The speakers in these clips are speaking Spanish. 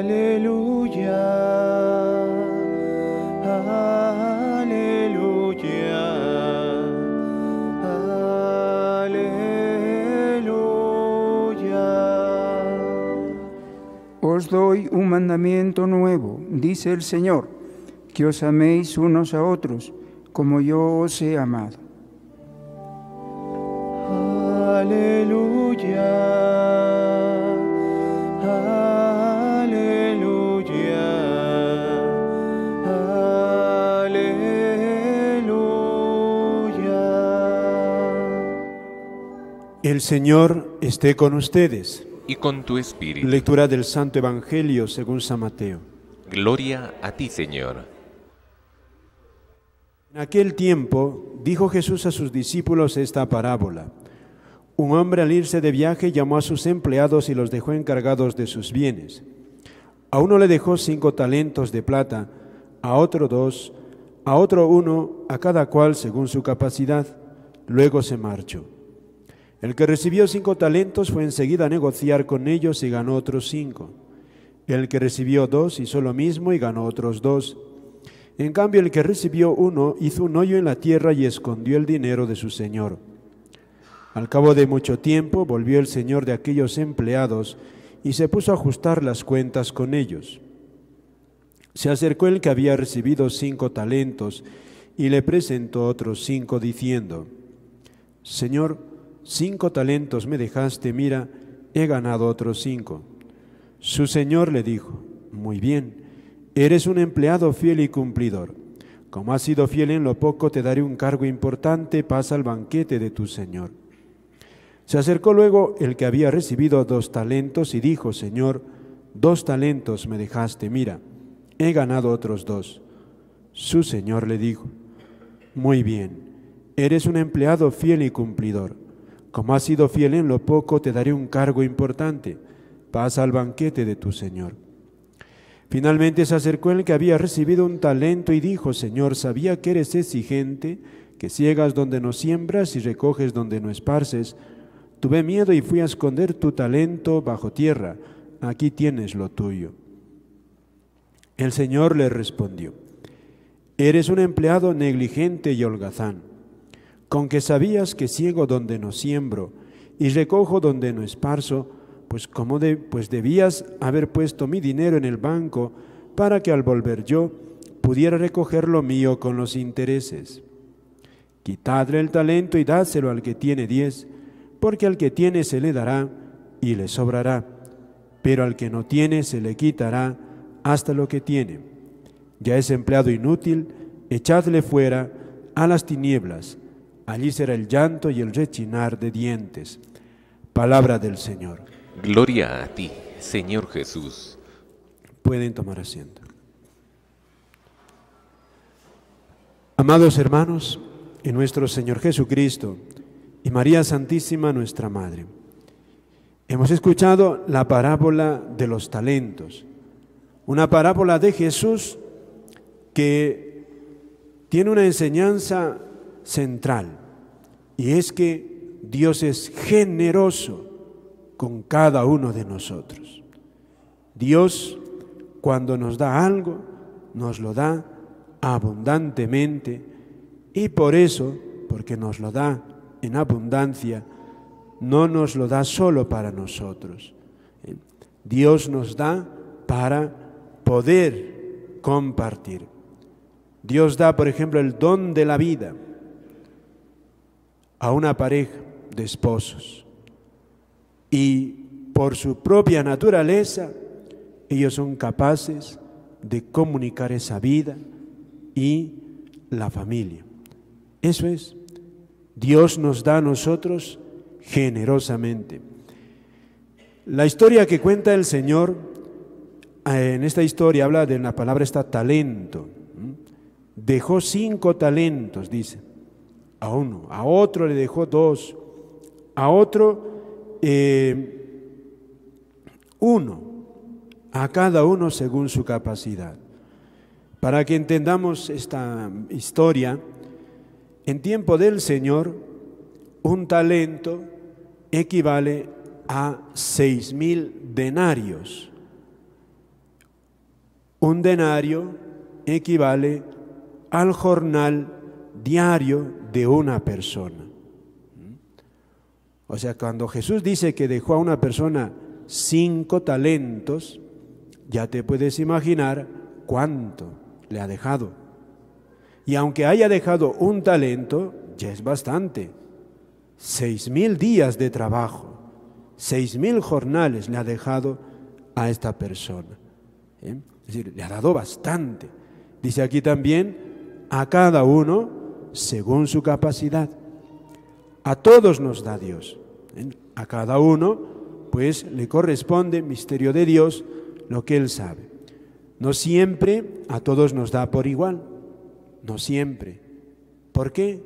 Aleluya, aleluya, aleluya. Os doy un mandamiento nuevo, dice el Señor, que os améis unos a otros, como yo os he amado. Aleluya, aleluya, aleluya. El Señor esté con ustedes. Y con tu espíritu. Lectura del Santo Evangelio según San Mateo. Gloria a ti, Señor. En aquel tiempo dijo Jesús a sus discípulos esta parábola. Un hombre al irse de viaje llamó a sus empleados y los dejó encargados de sus bienes. A uno le dejó 5 talentos de plata, a otro 2, a otro 1, a cada cual según su capacidad. Luego se marchó. El que recibió 5 talentos fue enseguida a negociar con ellos y ganó otros 5. El que recibió 2 hizo lo mismo y ganó otros 2. En cambio, el que recibió 1 hizo un hoyo en la tierra y escondió el dinero de su señor. Al cabo de mucho tiempo volvió el señor de aquellos empleados y se puso a ajustar las cuentas con ellos. Se acercó el que había recibido 5 talentos y le presentó otros 5 diciendo: Señor, 5 talentos me dejaste, mira, he ganado otros 5. Su señor le dijo: Muy bien, eres un empleado fiel y cumplidor. Como has sido fiel en lo poco, te daré un cargo importante, pasa al banquete de tu señor. Se acercó luego el que había recibido 2 talentos y dijo: Señor, 2 talentos me dejaste, mira, he ganado otros 2. Su señor le dijo: Muy bien, eres un empleado fiel y cumplidor. Como has sido fiel en lo poco, te daré un cargo importante. Pasa al banquete de tu señor. Finalmente se acercó el que había recibido 1 talento y dijo: Señor, sabía que eres exigente, que ciegas donde no siembras y recoges donde no esparces. Tuve miedo y fui a esconder tu talento bajo tierra. Aquí tienes lo tuyo. El Señor le respondió: Eres un empleado negligente y holgazán. Con que sabías que ciego donde no siembro y recojo donde no esparzo, pues debías haber puesto mi dinero en el banco para que al volver yo pudiera recoger lo mío con los intereses. Quitadle el talento y dáselo al que tiene 10, porque al que tiene se le dará y le sobrará, pero al que no tiene se le quitará hasta lo que tiene. Ya es empleado inútil, echadle fuera a las tinieblas. Allí será el llanto y el rechinar de dientes. Palabra del Señor. Gloria a ti, Señor Jesús. Pueden tomar asiento. Amados hermanos, en nuestro Señor Jesucristo y María Santísima, nuestra Madre, hemos escuchado la parábola de los talentos, una parábola de Jesús que tiene una enseñanza central, y es que Dios es generoso con cada uno de nosotros. Dios, cuando nos da algo, nos lo da abundantemente, y por eso, porque nos lo da en abundancia, no nos lo da solo para nosotros. Dios nos da para poder compartir. Dios da, por ejemplo, el don de la vida a una pareja de esposos, y por su propia naturaleza ellos son capaces de comunicar esa vida y la familia. Eso es, Dios nos da a nosotros generosamente. La historia que cuenta el Señor, en esta historia habla de la palabra talento. Dejó 5 talentos, dice, a uno, a otro le dejó 2, a otro 1, a cada uno según su capacidad. Para que entendamos esta historia, en tiempo del Señor, un talento equivale a 6.000 denarios. Un denario equivale al jornal diario de una persona. O sea, cuando Jesús dice que dejó a una persona 5 talentos, ya te puedes imaginar cuánto le ha dejado. Y aunque haya dejado un talento, ya es bastante. 6.000 días de trabajo, 6.000 jornales le ha dejado a esta persona. Es decir, le ha dado bastante. Dice aquí también, a cada uno según su capacidad. A todos nos da Dios. A cada uno, pues, le corresponde, misterio de Dios, lo que Él sabe. No siempre a todos nos da por igual. No siempre. ¿Por qué?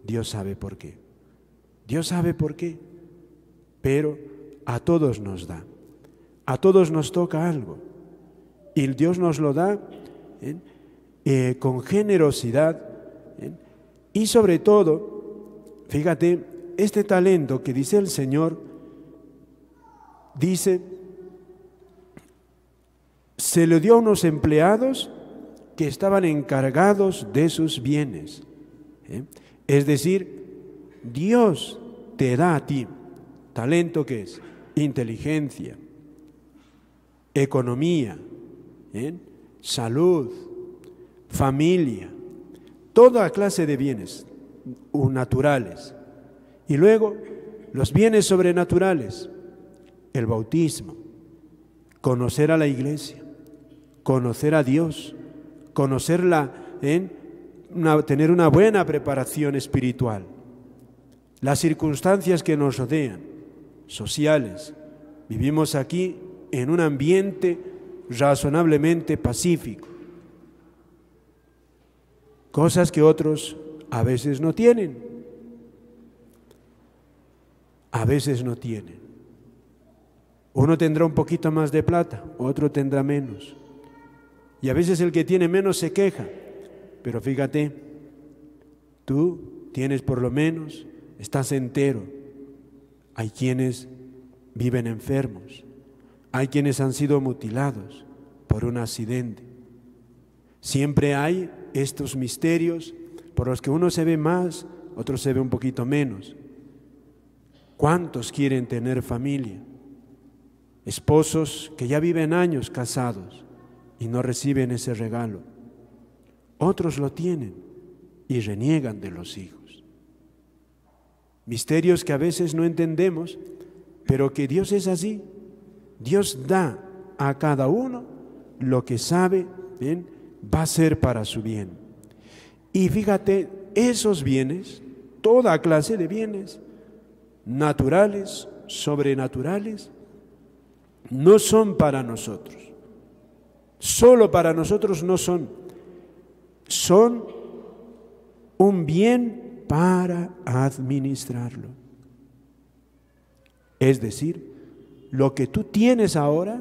Dios sabe por qué. Dios sabe por qué. Pero a todos nos da. A todos nos toca algo. Y Dios nos lo da con generosidad. Y sobre todo, fíjate, este talento que dice el Señor, dice, se le dio a unos empleados que estaban encargados de sus bienes. Es decir, Dios te da a ti, talento que es inteligencia, economía, salud, familia, toda clase de bienes naturales. Y luego los bienes sobrenaturales, el bautismo, conocer a la iglesia, conocer a Dios, conocerla, tener una buena preparación espiritual, las circunstancias que nos rodean, sociales. Vivimos aquí en un ambiente razonablemente pacífico, cosas que otros a veces no tienen. A veces no tienen. Uno tendrá un poquito más de plata, otro tendrá menos. Y a veces el que tiene menos se queja. Pero fíjate, tú tienes por lo menos, estás entero. Hay quienes viven enfermos. Hay quienes han sido mutilados por un accidente. Siempre hay estos misterios por los que uno se ve más, otro se ve un poquito menos. ¿Cuántos quieren tener familia? Esposos que ya viven años casados y no reciben ese regalo. Otros lo tienen y reniegan de los hijos. Misterios que a veces no entendemos, pero que Dios es así. Dios da a cada uno lo que sabe, va a ser para su bien. Y fíjate, esos bienes, toda clase de bienes, naturales, sobrenaturales, no son para nosotros. Solo para nosotros no son. Son un bien para administrarlo. Es decir, lo que tú tienes ahora,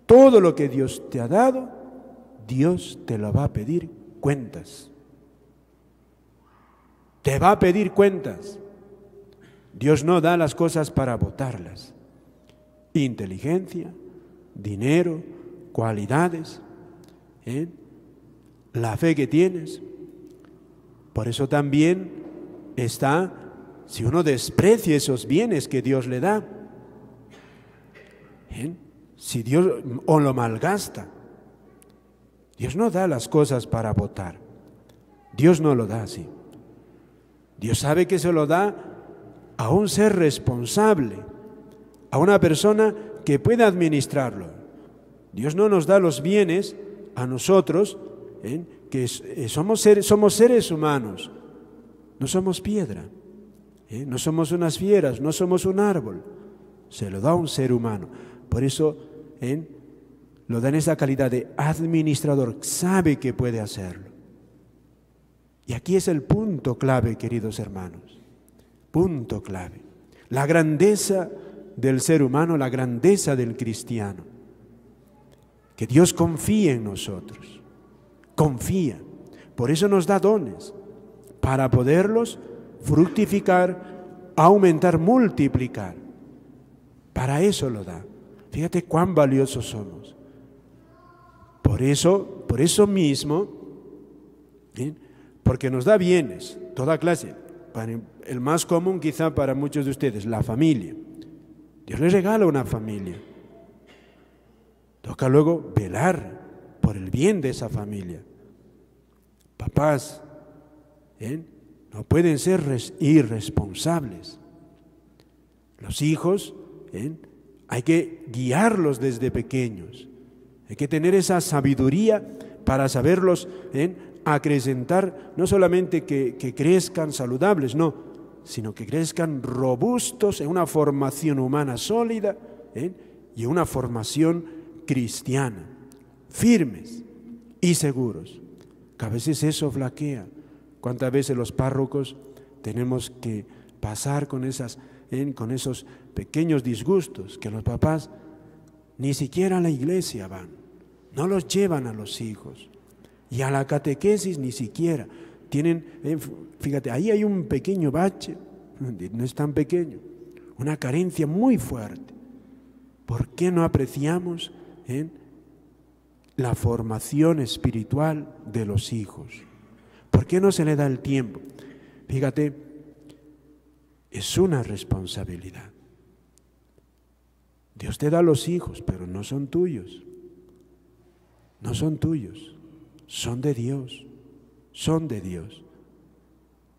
todo lo que Dios te ha dado, Dios te lo va a pedir cuentas. Te va a pedir cuentas. Dios no da las cosas para botarlas. Inteligencia, dinero, cualidades, la fe que tienes. Por eso también está, si uno desprecia esos bienes que Dios le da, si Dios o lo malgasta, Dios no da las cosas para botar. Dios no lo da así. Dios sabe que se lo da a un ser responsable, a una persona que pueda administrarlo. Dios no nos da los bienes a nosotros, que somos seres humanos, no somos piedra, no somos unas fieras, no somos un árbol, se lo da a un ser humano. Por eso lo da en esa calidad de administrador, sabe que puede hacerlo. Y aquí es el punto clave, queridos hermanos, punto clave, la grandeza del ser humano, la grandeza del cristiano, que Dios confía en nosotros, confía, por eso nos da dones, para poderlos fructificar, aumentar, multiplicar, para eso lo da. Fíjate cuán valiosos somos. Por eso mismo, porque nos da bienes, toda clase. El más común quizá para muchos de ustedes, la familia. Dios les regala una familia. Toca luego velar por el bien de esa familia. Papás, no pueden ser irresponsables. Los hijos, hay que guiarlos desde pequeños. Hay que tener esa sabiduría para saberlos acrecentar, no solamente que crezcan saludables, no, sino que crezcan robustos en una formación humana sólida y en una formación cristiana, firmes y seguros. Que a veces eso flaquea. ¿Cuántas veces los párrocos tenemos que pasar con esos pequeños disgustos que los papás ni siquiera a la iglesia van, no los llevan a los hijos y a la catequesis ni siquiera tienen? Fíjate, ahí hay un pequeño bache, no es tan pequeño, una carencia muy fuerte. ¿Por qué no apreciamos la formación espiritual de los hijos? ¿Por qué no se le da el tiempo? Fíjate, es una responsabilidad. Dios te da los hijos, pero no son tuyos. No son tuyos, son de Dios, son de Dios.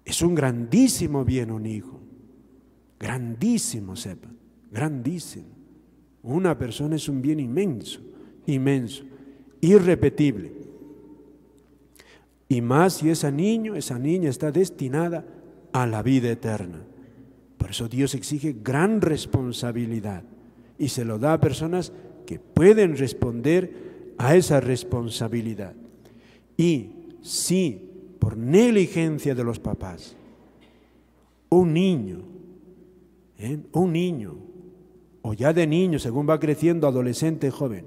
Es un grandísimo bien un hijo, grandísimo, sepan, grandísimo. Una persona es un bien inmenso, inmenso, irrepetible. Y más si esa niña está destinada a la vida eterna. Por eso Dios exige gran responsabilidad y se lo da a personas que pueden responder a esa responsabilidad. Y si por negligencia de los papás, un niño, o ya de niño, según va creciendo, adolescente, joven,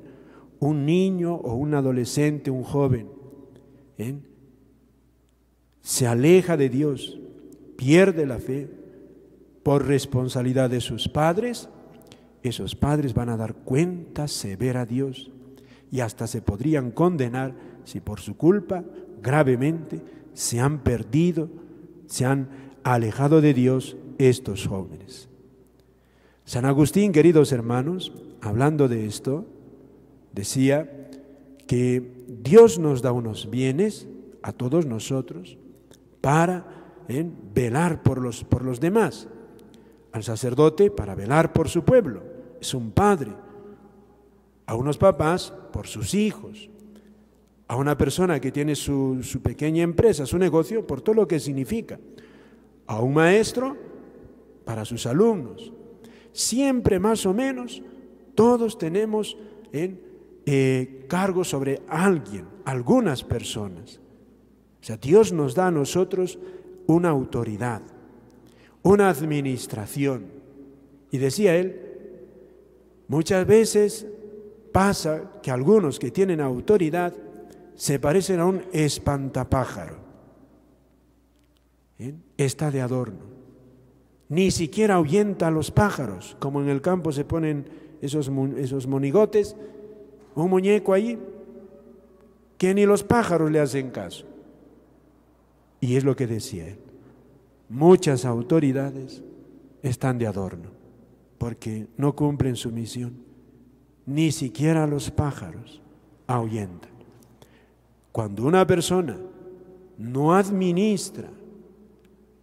un niño o un adolescente, un joven, se aleja de Dios, pierde la fe por responsabilidad de sus padres, esos padres van a dar cuenta severa a Dios y hasta se podrían condenar si por su culpa gravemente se han perdido, se han alejado de Dios estos jóvenes. San Agustín, queridos hermanos, hablando de esto, decía que Dios nos da unos bienes a todos nosotros para velar por los demás. Al sacerdote para velar por su pueblo, es un padre. A unos papás por sus hijos. A una persona que tiene su pequeña empresa, su negocio, por todo lo que significa. A un maestro para sus alumnos. Siempre más o menos todos tenemos cargo sobre alguien, algunas personas. O sea, Dios nos da a nosotros una autoridad, una administración. Y decía él, muchas veces pasa que algunos que tienen autoridad se parecen a un espantapájaro. Está de adorno. Ni siquiera ahuyenta a los pájaros, como en el campo se ponen esos monigotes, un muñeco ahí, que ni los pájaros le hacen caso. Y es lo que decía él. Muchas autoridades están de adorno, porque no cumplen su misión. Ni siquiera los pájaros ahuyentan. Cuando una persona no administra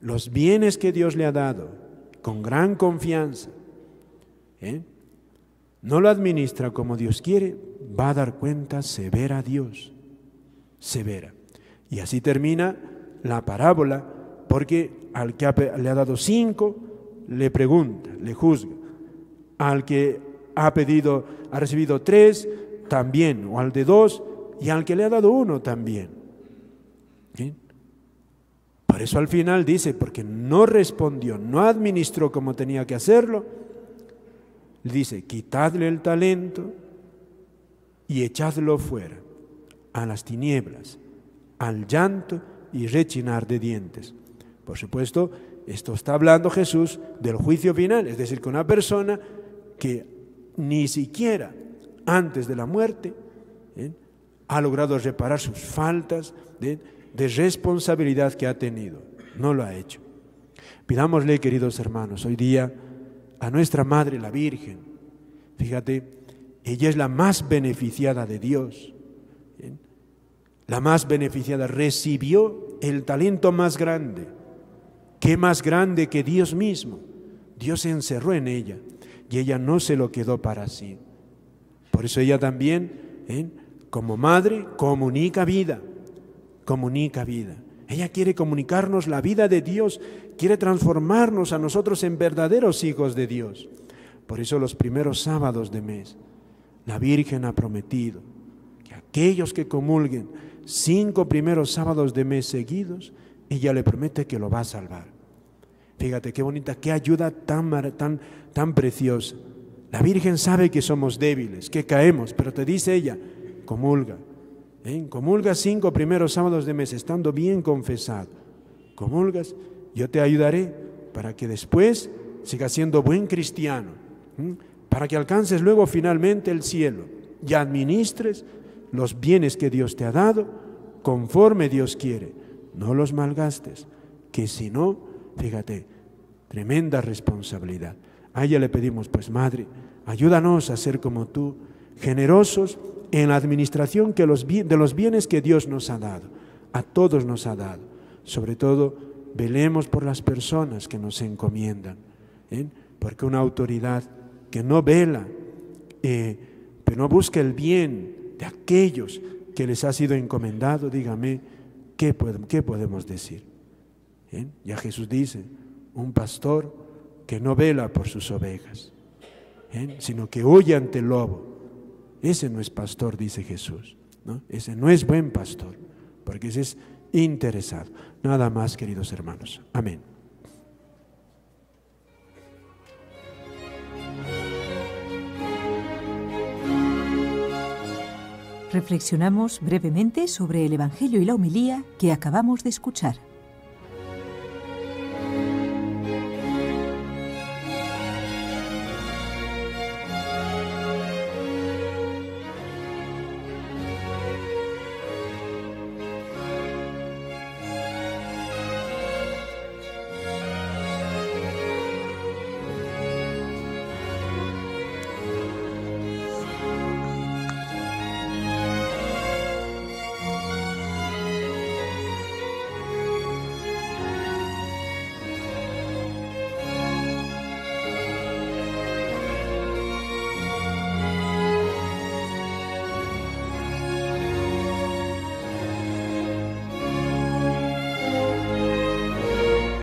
los bienes que Dios le ha dado con gran confianza, no lo administra como Dios quiere, va a dar cuenta severa a Dios, severa. Y así termina la parábola, porque al que le ha dado 5, le pregunta, le juzga. Al que ha recibido 3, también, o al de 2, y al que le ha dado 1 también. Por eso al final dice, porque no respondió, no administró como tenía que hacerlo, dice, quitadle el talento y echadlo fuera, a las tinieblas, al llanto y rechinar de dientes. Por supuesto, esto está hablando Jesús del juicio final, es decir, que una persona que ni siquiera antes de la muerte ha logrado reparar sus faltas de responsabilidad que ha tenido. No lo ha hecho. Pidámosle, queridos hermanos, hoy día a nuestra Madre, la Virgen. Fíjate, ella es la más beneficiada de Dios. ¿Bien? La más beneficiada, recibió el talento más grande. ¿Qué más grande que Dios mismo? Dios se encerró en ella y ella no se lo quedó para sí. Por eso ella también, como madre, comunica vida. Comunica vida. Ella quiere comunicarnos la vida de Dios, quiere transformarnos a nosotros en verdaderos hijos de Dios. Por eso los primeros sábados de mes, la Virgen ha prometido que aquellos que comulguen 5 primeros sábados de mes seguidos, ella le promete que lo va a salvar. Fíjate qué bonita, qué ayuda tan preciosa. La Virgen sabe que somos débiles, que caemos, pero te dice ella, comulga. Comulgas 5 primeros sábados de mes, estando bien confesado. Comulgas, yo te ayudaré para que después sigas siendo buen cristiano, para que alcances luego finalmente el cielo y administres los bienes que Dios te ha dado conforme Dios quiere. No los malgastes, que si no, fíjate, tremenda responsabilidad. A ella le pedimos, pues Madre, ayúdanos a ser como tú, generosos en la administración de los bienes que Dios nos ha dado, a todos nos ha dado. Sobre todo, velemos por las personas que nos encomiendan, porque una autoridad que no vela, pero no busca el bien de aquellos que les ha sido encomendado, dígame, ¿qué podemos decir? Ya Jesús dice, un pastor que no vela por sus ovejas, sino que huye ante el lobo. Ese no es pastor, dice Jesús, ¿no? Ese no es buen pastor, porque ese es interesado. Nada más, queridos hermanos. Amén. Reflexionamos brevemente sobre el Evangelio y la homilía que acabamos de escuchar.